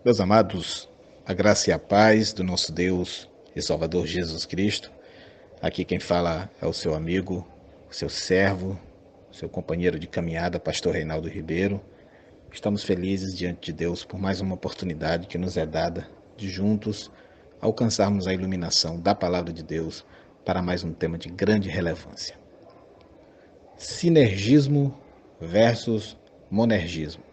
Meus amados, a graça e a paz do nosso Deus e Salvador Jesus Cristo. Aqui quem fala é o seu amigo, o seu servo, seu companheiro de caminhada, pastor Reinaldo Ribeiro. Estamos felizes diante de Deus por mais uma oportunidade que nos é dada de juntos alcançarmos a iluminação da palavra de Deus para mais um tema de grande relevância. Sinergismo versus monergismo.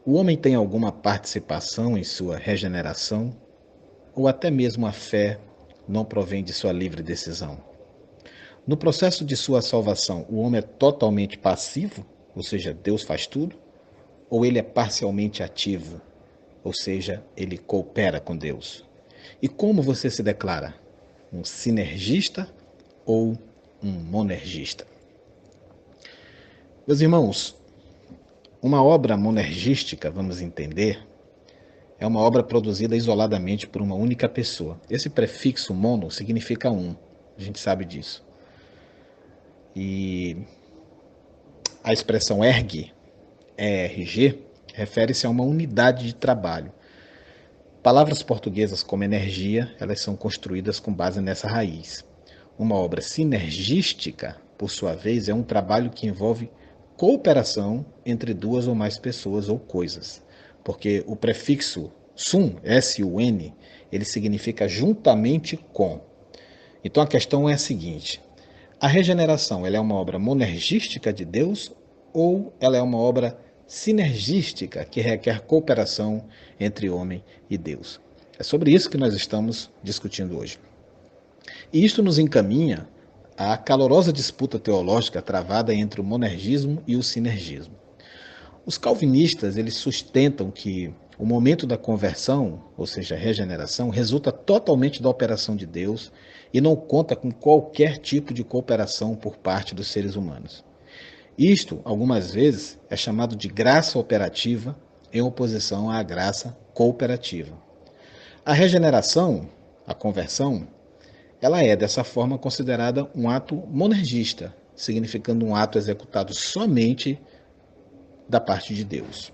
O homem tem alguma participação em sua regeneração ou até mesmo a fé não provém de sua livre decisão? No processo de sua salvação, o homem é totalmente passivo, ou seja, Deus faz tudo, ou ele é parcialmente ativo, ou seja, ele coopera com Deus? E como você se declara? Um sinergista ou um monergista? Meus irmãos, uma obra monergística, vamos entender, é uma obra produzida isoladamente por uma única pessoa. Esse prefixo mono significa um, a gente sabe disso. E a expressão erg, ERG, refere-se a uma unidade de trabalho. Palavras portuguesas como energia, elas são construídas com base nessa raiz. Uma obra sinergística, por sua vez, é um trabalho que envolve cooperação entre duas ou mais pessoas ou coisas, porque o prefixo sum, S-U-N, ele significa juntamente com. Então a questão é a seguinte: a regeneração, ela é uma obra monergística de Deus ou ela é uma obra sinergística que requer cooperação entre homem e Deus? É sobre isso que nós estamos discutindo hoje. E isto nos encaminha à calorosa disputa teológica travada entre o monergismo e o sinergismo. Os calvinistas, eles sustentam que o momento da conversão, ou seja, a regeneração, resulta totalmente da operação de Deus e não conta com qualquer tipo de cooperação por parte dos seres humanos. Isto, algumas vezes, é chamado de graça operativa em oposição à graça cooperativa. A regeneração, a conversão, ela é, dessa forma, considerada um ato monergista, significando um ato executado somente da parte de Deus.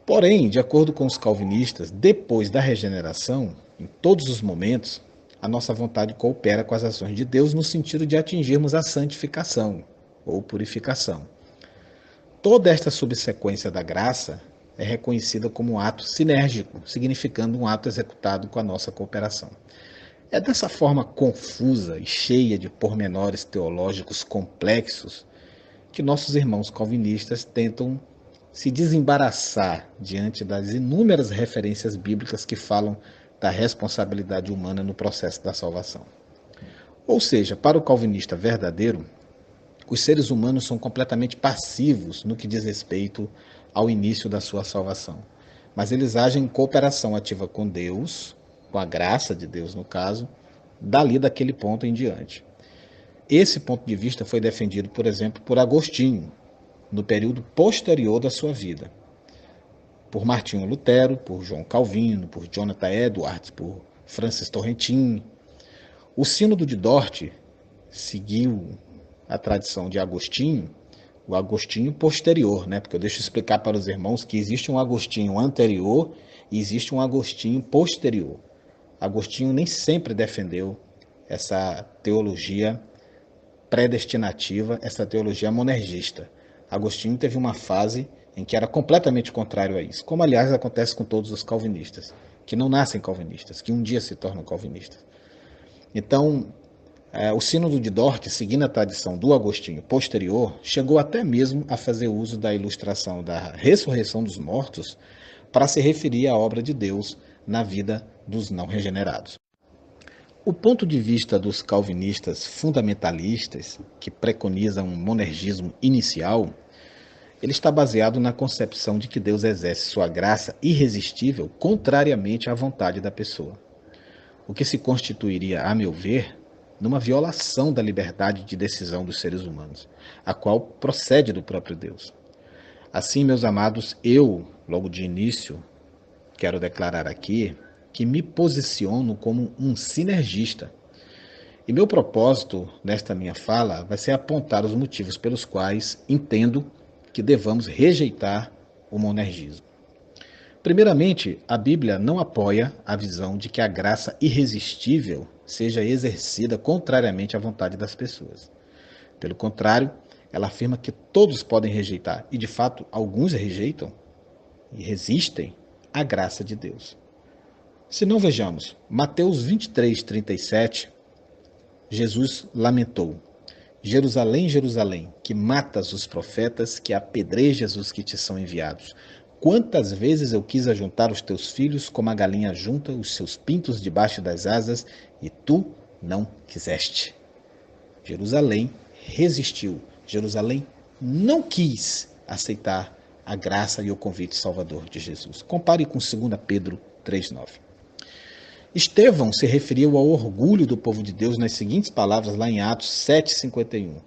Porém, de acordo com os calvinistas, depois da regeneração, em todos os momentos, a nossa vontade coopera com as ações de Deus no sentido de atingirmos a santificação ou purificação. Toda esta subsequência da graça é reconhecida como um ato sinérgico, significando um ato executado com a nossa cooperação. É dessa forma confusa e cheia de pormenores teológicos complexos que nossos irmãos calvinistas tentam se desembaraçar diante das inúmeras referências bíblicas que falam da responsabilidade humana no processo da salvação. Ou seja, para o calvinista verdadeiro, os seres humanos são completamente passivos no que diz respeito ao início da sua salvação. Mas eles agem em cooperação ativa com Deus, com a graça de Deus no caso, dali daquele ponto em diante. Esse ponto de vista foi defendido, por exemplo, por Agostinho, no período posterior da sua vida, por Martinho Lutero, por João Calvino, por Jonathan Edwards, por Francis Torrentin. O Sínodo de Dort seguiu a tradição de Agostinho, o Agostinho posterior, né? Porque eu deixo explicar para os irmãos que existe um Agostinho anterior e existe um Agostinho posterior. Agostinho nem sempre defendeu essa teologia predestinativa, essa teologia monergista. Agostinho teve uma fase em que era completamente contrário a isso, como aliás acontece com todos os calvinistas, que não nascem calvinistas, que um dia se tornam calvinistas. Então, o Sínodo de Dort, seguindo a tradição do Agostinho posterior, chegou até mesmo a fazer uso da ilustração da ressurreição dos mortos para se referir à obra de Deus na vida dos não regenerados. O ponto de vista dos calvinistas fundamentalistas, que preconizam um monergismo inicial, ele está baseado na concepção de que Deus exerce sua graça irresistível contrariamente à vontade da pessoa, o que se constituiria, a meu ver, numa violação da liberdade de decisão dos seres humanos, a qual procede do próprio Deus. Assim, meus amados, eu, logo de início, quero declarar aqui que me posiciono como um sinergista. E meu propósito nesta minha fala vai ser apontar os motivos pelos quais entendo que devamos rejeitar o monergismo. Primeiramente, a Bíblia não apoia a visão de que a graça irresistível seja exercida contrariamente à vontade das pessoas. Pelo contrário, ela afirma que todos podem rejeitar, e de fato alguns rejeitam e resistem à graça de Deus. Se não, vejamos, Mateus 23, 37, Jesus lamentou: Jerusalém, Jerusalém, que matas os profetas, que apedrejas os que te são enviados. Quantas vezes eu quis ajuntar os teus filhos como a galinha junta os seus pintos debaixo das asas, e tu não quiseste. Jerusalém resistiu. Jerusalém não quis aceitar a graça e o convite salvador de Jesus. Compare com 2 Pedro 3,9. Estevão se referiu ao orgulho do povo de Deus nas seguintes palavras lá em Atos 7,51.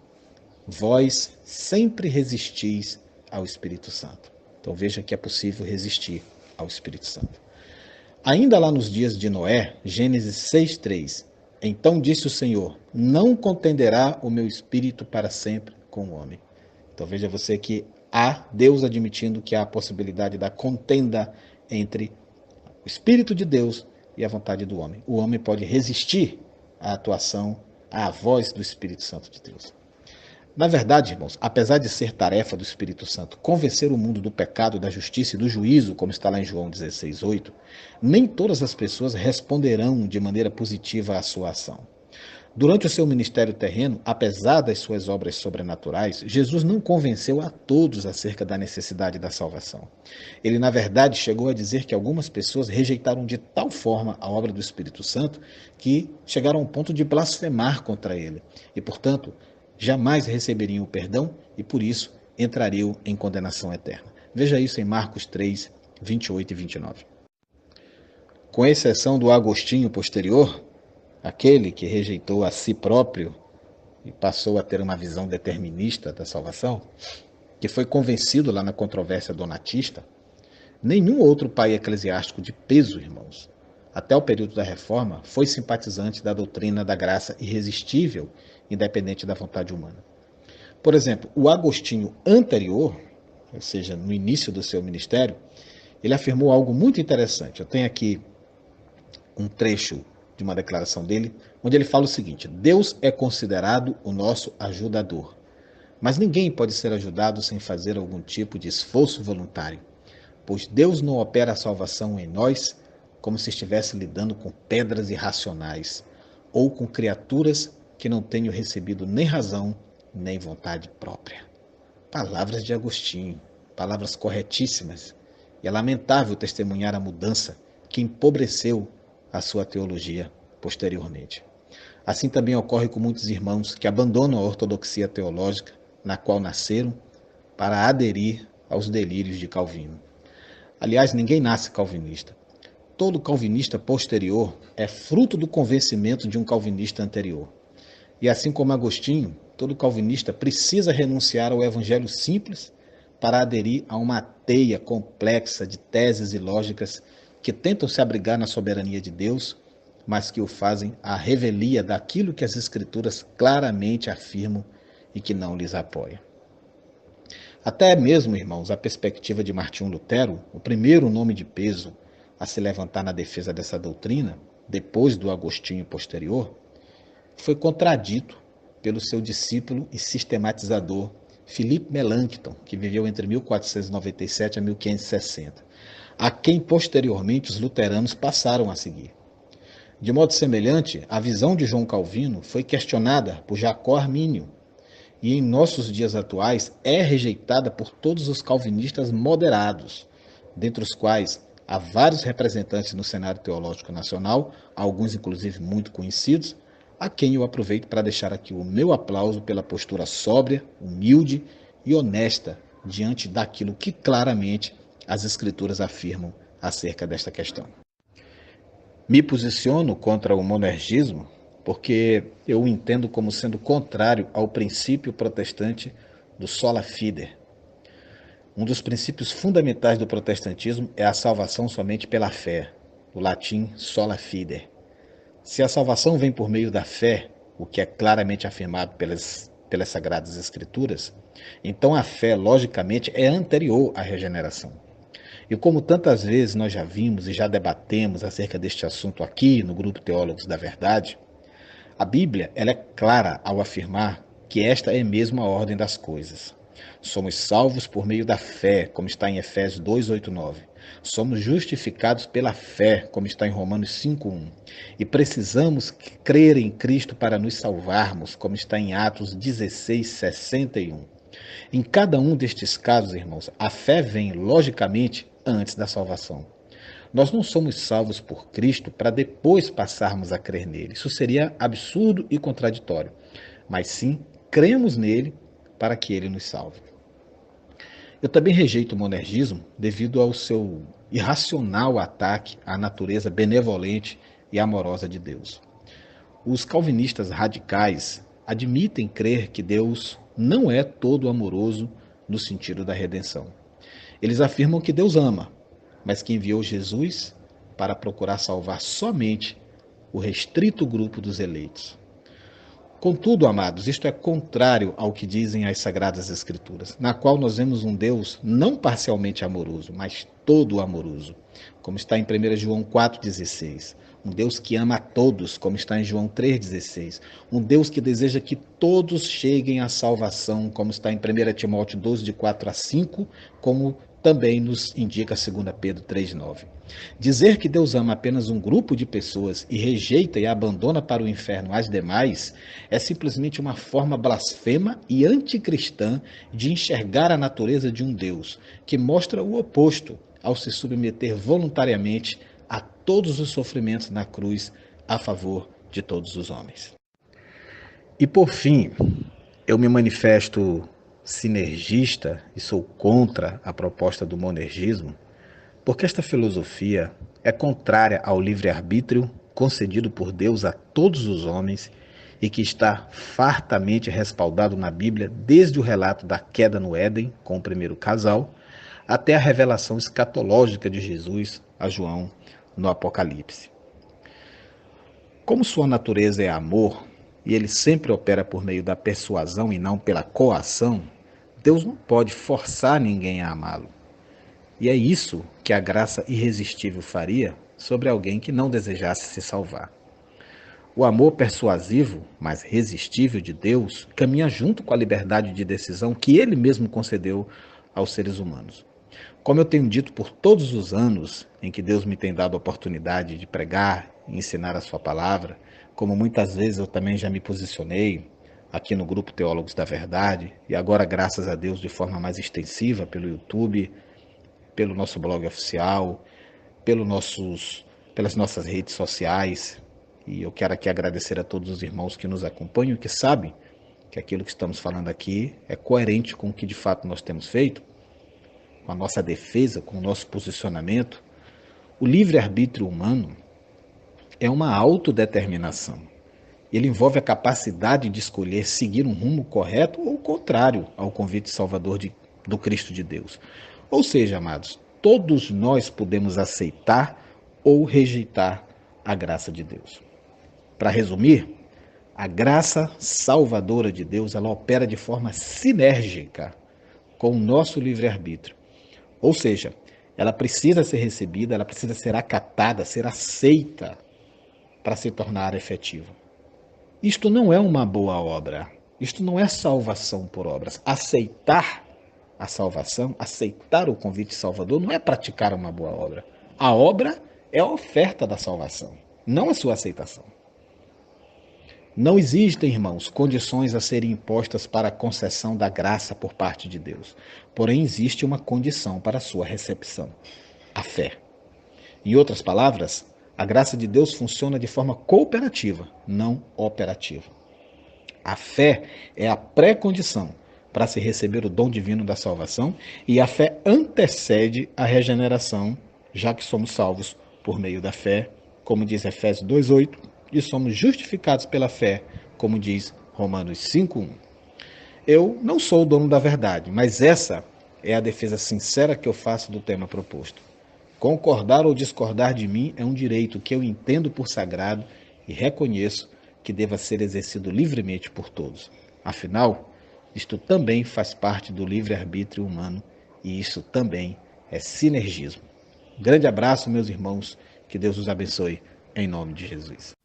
Vós sempre resistis ao Espírito Santo. Então veja que é possível resistir ao Espírito Santo. Ainda lá nos dias de Noé, Gênesis 6,3. Então disse o Senhor, não contenderá o meu Espírito para sempre com o homem. Então veja você que há Deus admitindo que há a possibilidade da contenda entre o Espírito de Deus e a vontade do homem. O homem pode resistir à atuação, à voz do Espírito Santo de Deus. Na verdade, irmãos, apesar de ser tarefa do Espírito Santo convencer o mundo do pecado, da justiça e do juízo, como está lá em João 16,8, nem todas as pessoas responderão de maneira positiva à sua ação. Durante o seu ministério terreno, apesar das suas obras sobrenaturais, Jesus não convenceu a todos acerca da necessidade da salvação. Ele, na verdade, chegou a dizer que algumas pessoas rejeitaram de tal forma a obra do Espírito Santo que chegaram ao ponto de blasfemar contra ele e, portanto, jamais receberiam o perdão e, por isso, entrariam em condenação eterna. Veja isso em Marcos 3, 28 e 29. Com exceção do Agostinho posterior, aquele que rejeitou a si próprio e passou a ter uma visão determinista da salvação, que foi convencido lá na controvérsia donatista, nenhum outro pai eclesiástico de peso, irmãos, até o período da Reforma, foi simpatizante da doutrina da graça irresistível, independente da vontade humana. Por exemplo, o Agostinho anterior, ou seja, no início do seu ministério, ele afirmou algo muito interessante. Eu tenho aqui um trecho de uma declaração dele, onde ele fala o seguinte: Deus é considerado o nosso ajudador, mas ninguém pode ser ajudado sem fazer algum tipo de esforço voluntário, pois Deus não opera a salvação em nós como se estivesse lidando com pedras irracionais ou com criaturas que não tenham recebido nem razão nem vontade própria. Palavras de Agostinho, palavras corretíssimas, e é lamentável testemunhar a mudança que empobreceu a sua teologia posteriormente. Assim também ocorre com muitos irmãos que abandonam a ortodoxia teológica na qual nasceram para aderir aos delírios de Calvino. Aliás, ninguém nasce calvinista. Todo calvinista posterior é fruto do convencimento de um calvinista anterior. E assim como Agostinho, todo calvinista precisa renunciar ao evangelho simples para aderir a uma teia complexa de teses e lógicas que tentam se abrigar na soberania de Deus, mas que o fazem à revelia daquilo que as Escrituras claramente afirmam e que não lhes apoia. Até mesmo, irmãos, a perspectiva de Martinho Lutero, o primeiro nome de peso a se levantar na defesa dessa doutrina, depois do Agostinho posterior, foi contradito pelo seu discípulo e sistematizador Philippe Melanchthon, que viveu entre 1497 a 1560, a quem posteriormente os luteranos passaram a seguir. De modo semelhante, a visão de João Calvino foi questionada por Jacó Armínio e em nossos dias atuais é rejeitada por todos os calvinistas moderados, dentre os quais há vários representantes no cenário teológico nacional, alguns inclusive muito conhecidos, a quem eu aproveito para deixar aqui o meu aplauso pela postura sóbria, humilde e honesta diante daquilo que claramente as Escrituras afirmam acerca desta questão. Me posiciono contra o monergismo porque eu o entendo como sendo contrário ao princípio protestante do sola fide. Um dos princípios fundamentais do protestantismo é a salvação somente pela fé, do latim sola fide. Se a salvação vem por meio da fé, o que é claramente afirmado pelas Sagradas Escrituras, então a fé, logicamente, é anterior à regeneração. E como tantas vezes nós já vimos e já debatemos acerca deste assunto aqui no Grupo Teólogos da Verdade, a Bíblia ela é clara ao afirmar que esta é mesmo a ordem das coisas. Somos salvos por meio da fé, como está em Efésios 2:8-9. Somos justificados pela fé, como está em Romanos 5:1. E precisamos crer em Cristo para nos salvarmos, como está em Atos 16:61. Em cada um destes casos, irmãos, a fé vem, logicamente, antes da salvação. Nós não somos salvos por Cristo para depois passarmos a crer nele. Isso seria absurdo e contraditório. Mas sim, cremos nele para que ele nos salve. Eu também rejeito o monergismo devido ao seu irracional ataque à natureza benevolente e amorosa de Deus. Os calvinistas radicais admitem crer que Deus não é todo amoroso no sentido da redenção. Eles afirmam que Deus ama, mas que enviou Jesus para procurar salvar somente o restrito grupo dos eleitos. Contudo, amados, isto é contrário ao que dizem as Sagradas Escrituras, na qual nós vemos um Deus não parcialmente amoroso, mas todo amoroso, como está em 1 João 4,16. Um Deus que ama a todos, como está em João 3,16. Um Deus que deseja que todos cheguem à salvação, como está em 1 Timóteo 12, de 4-5, como também nos indica 2 Pedro 3,9. Dizer que Deus ama apenas um grupo de pessoas e rejeita e abandona para o inferno as demais é simplesmente uma forma blasfema e anticristã de enxergar a natureza de um Deus, que mostra o oposto ao se submeter voluntariamente a todos os sofrimentos na cruz a favor de todos os homens. E por fim, eu me manifesto sinergista e sou contra a proposta do monergismo, porque esta filosofia é contrária ao livre-arbítrio concedido por Deus a todos os homens e que está fartamente respaldado na Bíblia desde o relato da queda no Éden com o primeiro casal até a revelação escatológica de Jesus a João no Apocalipse. Como sua natureza é amor e ele sempre opera por meio da persuasão e não pela coação, Deus não pode forçar ninguém a amá-lo. E é isso que a graça irresistível faria sobre alguém que não desejasse se salvar. O amor persuasivo, mas resistível de Deus, caminha junto com a liberdade de decisão que ele mesmo concedeu aos seres humanos. Como eu tenho dito por todos os anos em que Deus me tem dado a oportunidade de pregar e ensinar a sua palavra, como muitas vezes eu também já me posicionei aqui no Grupo Teólogos da Verdade, e agora, graças a Deus, de forma mais extensiva pelo YouTube, pelo nosso blog oficial, pelas nossas redes sociais. E eu quero aqui agradecer a todos os irmãos que nos acompanham e que sabem que aquilo que estamos falando aqui é coerente com o que de fato nós temos feito, com a nossa defesa, com o nosso posicionamento. O livre-arbítrio humano é uma autodeterminação. Ele envolve a capacidade de escolher seguir um rumo correto ou contrário ao convite salvador do Cristo de Deus. Ou seja, amados, todos nós podemos aceitar ou rejeitar a graça de Deus. Para resumir, a graça salvadora de Deus, ela opera de forma sinérgica com o nosso livre-arbítrio. Ou seja, ela precisa ser recebida, ela precisa ser acatada, ser aceita para se tornar efetiva. Isto não é uma boa obra. Isto não é salvação por obras. Aceitar a salvação, aceitar o convite salvador, não é praticar uma boa obra. A obra é a oferta da salvação, não a sua aceitação. Não existem, irmãos, condições a serem impostas para a concessão da graça por parte de Deus. Porém, existe uma condição para a sua recepção: a fé. Em outras palavras, a graça de Deus funciona de forma cooperativa, não operativa. A fé é a pré-condição para se receber o dom divino da salvação e a fé antecede a regeneração, já que somos salvos por meio da fé, como diz Efésios 2:8, e somos justificados pela fé, como diz Romanos 5:1. Eu não sou o dono da verdade, mas essa é a defesa sincera que eu faço do tema proposto. Concordar ou discordar de mim é um direito que eu entendo por sagrado e reconheço que deva ser exercido livremente por todos. Afinal, isto também faz parte do livre-arbítrio humano e isso também é sinergismo. Grande abraço, meus irmãos, que Deus os abençoe, em nome de Jesus.